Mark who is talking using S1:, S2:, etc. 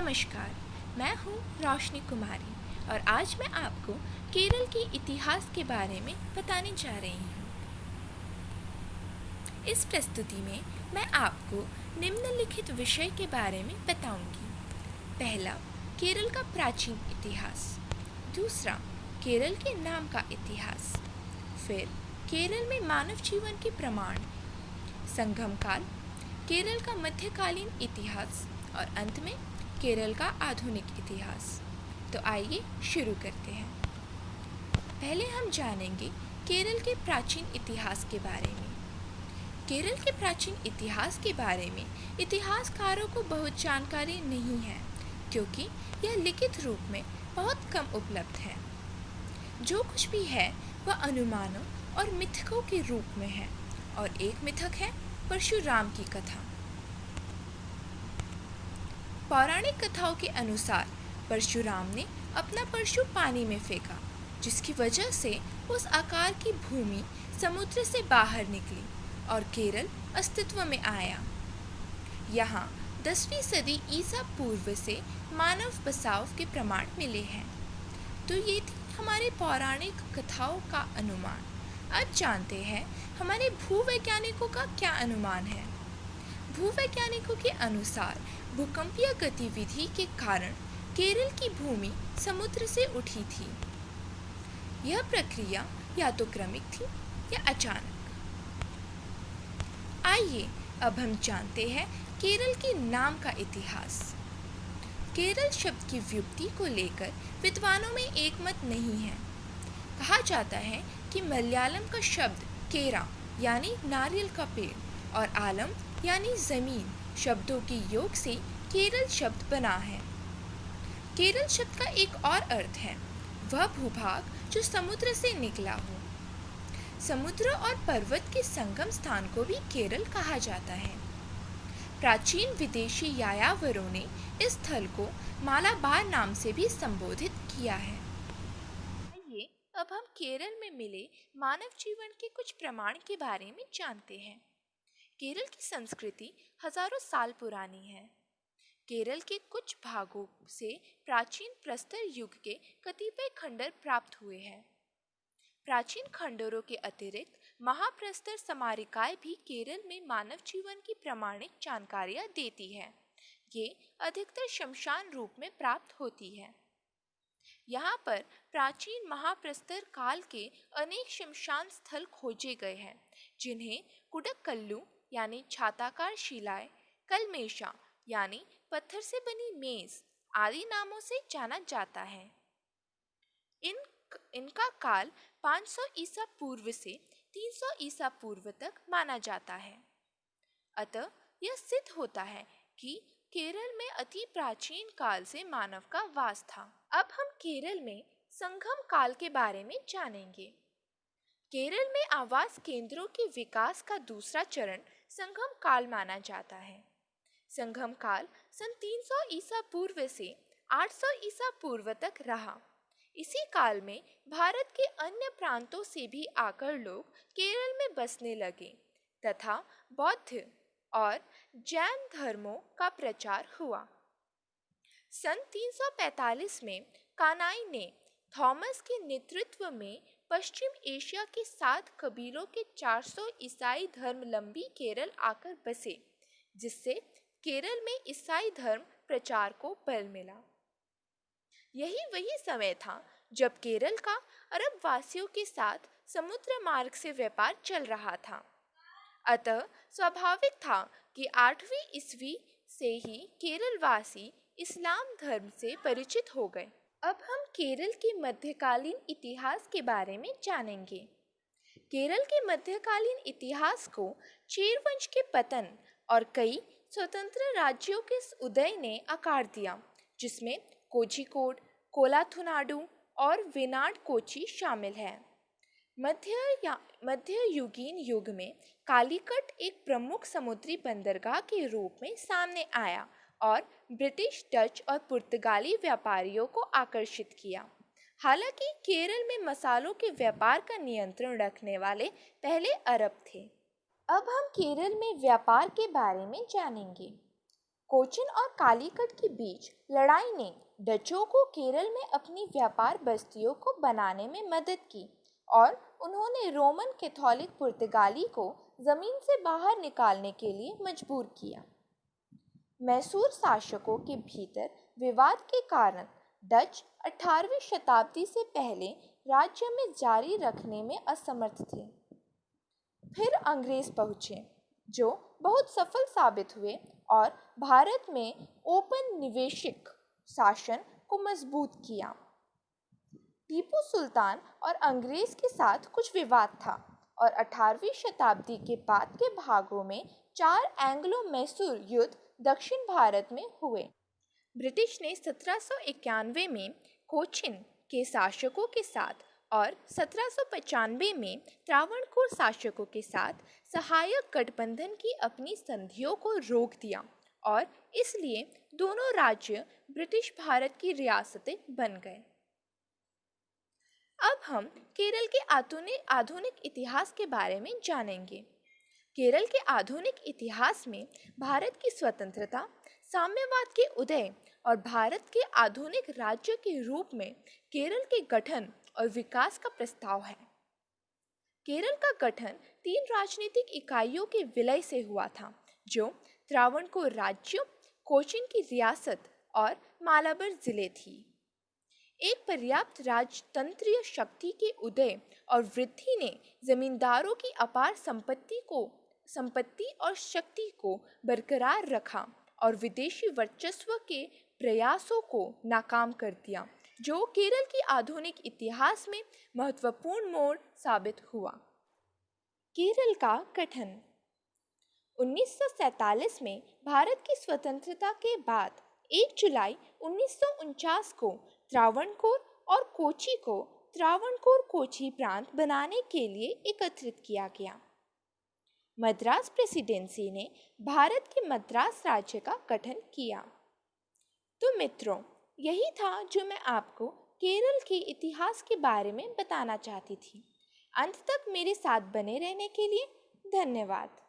S1: नमस्कार, मैं हूँ रोशनी कुमारी और आज मैं आपको केरल के इतिहास के बारे में बताने जा रही हूँ। इस प्रस्तुति में मैं आपको निम्नलिखित विषय के बारे में बताऊंगी। पहला, केरल का प्राचीन इतिहास। दूसरा, केरल के नाम का इतिहास। फिर केरल में मानव जीवन के प्रमाण, संगम काल, केरल का मध्यकालीन इतिहास और अंत में केरल का आधुनिक इतिहास। तो आइए शुरू करते हैं। पहले हम जानेंगे केरल के प्राचीन इतिहास के बारे में। केरल के प्राचीन इतिहास के बारे में इतिहासकारों को बहुत जानकारी नहीं है, क्योंकि यह लिखित रूप में बहुत कम उपलब्ध है। जो कुछ भी है वह अनुमानों और मिथकों के रूप में है, और एक मिथक है परशुराम की कथा। पौराणिक कथाओं के अनुसार परशुराम ने अपना परशु पानी में फेंका, जिसकी वजह से उस आकार की भूमि समुद्र से बाहर निकली और केरल अस्तित्व में आया। यहाँ 10वीं सदी ईसा पूर्व से मानव बसाव के प्रमाण मिले हैं। तो ये थी हमारे पौराणिक कथाओं का अनुमान। अब जानते हैं हमारे भूवैज्ञानिकों का क्या अनुमान है। भूवैज्ञानिकों के अनुसार भूकंपीय गतिविधि के कारण केरल की भूमि समुद्र से उठी थी। यह प्रक्रिया या तो क्रमिक थी या अचानक। आइए अब हम जानते हैं केरल के नाम का इतिहास। केरल शब्द की व्युत्पत्ति को लेकर विद्वानों में एक मत नहीं है। कहा जाता है कि मलयालम का शब्द केरा यानी नारियल का पेड़ और आलम यानी ज़मीन शब्दों के योग से केरल शब्द बना है। केरल शब्द का एक और अर्थ है वह भूभाग जो समुद्र से निकला हो। समुद्र और पर्वत के संगम स्थान को भी केरल कहा जाता है। प्राचीन विदेशी यायावरों ने इस स्थल को मालाबार नाम से भी संबोधित किया है। आइए अब हम केरल में मिले मानव जीवन के कुछ प्रमाण के बारे में जानते हैं। केरल की संस्कृति हजारों साल पुरानी है। केरल के कुछ भागों से प्राचीन प्रस्तर युग के कतिपय खंडर प्राप्त हुए हैं। प्राचीन खंडरों के अतिरिक्त महाप्रस्तर स्मारिकाएं भी केरल में मानव जीवन की प्रमाणिक जानकारियां देती है। ये अधिकतर शमशान रूप में प्राप्त होती है। यहाँ पर प्राचीन महाप्रस्तर काल के अनेक शमशान स्थल खोजे गए हैं, जिन्हें कुडक्कल्लू यानी छाताकार शिलाएं, कलमेशा यानी पत्थर से बनी मेज आदि नामों से जाना जाता है। इनका काल 500 ईसा पूर्व से 300 ईसा पूर्व तक माना जाता है। अतः यह सिद्ध होता है कि केरल में अति प्राचीन काल से मानव का वास था। अब हम केरल में संगम काल के बारे में जानेंगे। केरल में आवास केंद्रों के विकास का दूसरा चरण संगम काल माना जाता है। संगम काल सन 300 ईसा पूर्व से 800 ईसा पूर्व तक रहा। इसी काल में भारत के अन्य प्रांतों से भी आकर लोग केरल में बसने लगे तथा बौद्ध और जैन धर्मों का प्रचार हुआ। सन 345 में कानाई ने थॉमस के नेतृत्व में पश्चिम एशिया के 7 कबीलों के 400 ईसाई धर्मावलंबी केरल आकर बसे, जिससे केरल में ईसाई धर्म प्रचार को बल मिला। यही वही समय था जब केरल का अरब वासियों के साथ समुद्र मार्ग से व्यापार चल रहा था। अतः स्वाभाविक था कि 8वीं ईस्वी से ही केरल वासी इस्लाम धर्म से परिचित हो गए। अब हम केरल के मध्यकालीन इतिहास के बारे में जानेंगे। केरल के मध्यकालीन इतिहास को चेर वंश के पतन और कई स्वतंत्र राज्यों के उदय ने आकार दिया, जिसमें कोझिकोड, कोलाथुनाडु और वेनाड कोची शामिल है। मध्ययुगीन युग में कालीकट एक प्रमुख समुद्री बंदरगाह के रूप में सामने आया और ब्रिटिश, डच और पुर्तगाली व्यापारियों को आकर्षित किया। हालांकि केरल में मसालों के व्यापार का नियंत्रण रखने वाले पहले अरब थे। अब हम केरल में व्यापार के बारे में जानेंगे। कोचिन और कालीकट के बीच लड़ाई ने डचों को केरल में अपनी व्यापार बस्तियों को बनाने में मदद की और उन्होंने रोमन कैथोलिक पुर्तगाली को जमीन से बाहर निकालने के लिए मजबूर किया। मैसूर शासकों के भीतर विवाद के कारण डच 18वीं शताब्दी से पहले राज्य में जारी रखने में असमर्थ थे। फिर अंग्रेज पहुंचे जो बहुत सफल साबित हुए और भारत में औपनिवेशिक शासन को मजबूत किया। टीपू सुल्तान और अंग्रेज के साथ कुछ विवाद था और 18वीं शताब्दी के बाद के भागों में 4 एंग्लो मैसूर युद्ध दक्षिण भारत में हुए। ब्रिटिश ने 1791 में कोचिन के शासकों के साथ और 1795 में त्रावणकोर शासकों के साथ सहायक गठबंधन की अपनी संधियों को रोक दिया और इसलिए दोनों राज्य ब्रिटिश भारत की रियासतें बन गए। अब हम केरल के आधुनिक इतिहास के बारे में जानेंगे। केरल के आधुनिक इतिहास में भारत की स्वतंत्रता, साम्यवाद के उदय और भारत के आधुनिक राज्य के रूप में केरल के गठन और विकास का प्रस्ताव है। केरल का गठन 3 राजनीतिक इकाइयों के विलय से हुआ था, जो त्रावणकोर राज्य, कोचीन की रियासत और मालाबार जिले थी। एक पर्याप्त राजतंत्रीय शक्ति के उदय और वृद्धि ने जमींदारों की अपार संपत्ति और शक्ति को बरकरार रखा और विदेशी वर्चस्व के प्रयासों को नाकाम कर दिया, जो केरल की आधुनिक इतिहास में महत्वपूर्ण मोड़ साबित हुआ। केरल का गठन 1947 में भारत की स्वतंत्रता के बाद 1 जुलाई 1949 को त्रावणकोर और कोची को त्रावणकोर कोची प्रांत बनाने के लिए एकत्रित किया गया। मद्रास प्रेसिडेंसी ने भारत के मद्रास राज्य का गठन किया। तो मित्रों, यही था जो मैं आपको केरल के इतिहास के बारे में बताना चाहती थी। अंत तक मेरे साथ बने रहने के लिए धन्यवाद।